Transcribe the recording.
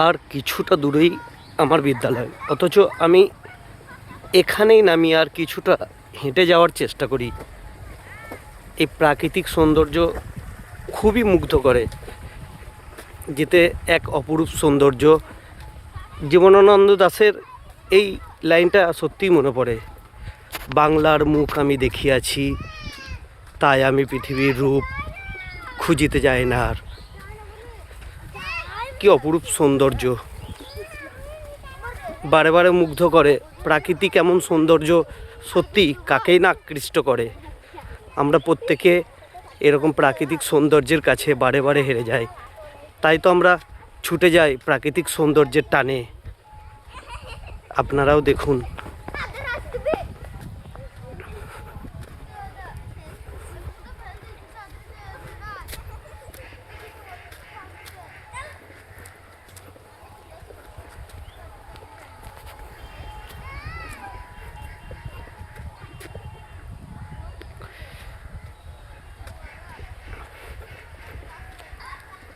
আর কিছুটা দূরেই আমার বিদ্যালয়, অথচ আমি এখানেই নামি আর কিছুটা হেঁটে যাওয়ার চেষ্টা করি। এই প্রাকৃতিক সৌন্দর্য খুবই মুগ্ধ করে, যেতে এক অপরূপ সৌন্দর্য। জীবনানন্দ দাশের এই লাইনটা সত্যিই মনে পড়ে, বাংলার মুখ আমি দেখিয়াছি, তাই আমি পৃথিবীর রূপ খুঁজিতে যাই না আর। কি অপরূপ সৌন্দর্য, বারে বারে মুগ্ধ করে। প্রাকৃতিক এমন সৌন্দর্য সত্যি কাকেই না আকৃষ্ট করে। আমরা প্রত্যেকে এরকম প্রাকৃতিক সৌন্দর্যের কাছে বারে বারে হেরে যাই, তাই তো আমরা ছুটে যাই প্রাকৃতিক সৌন্দর্যের টানে। আপনারাও দেখুন।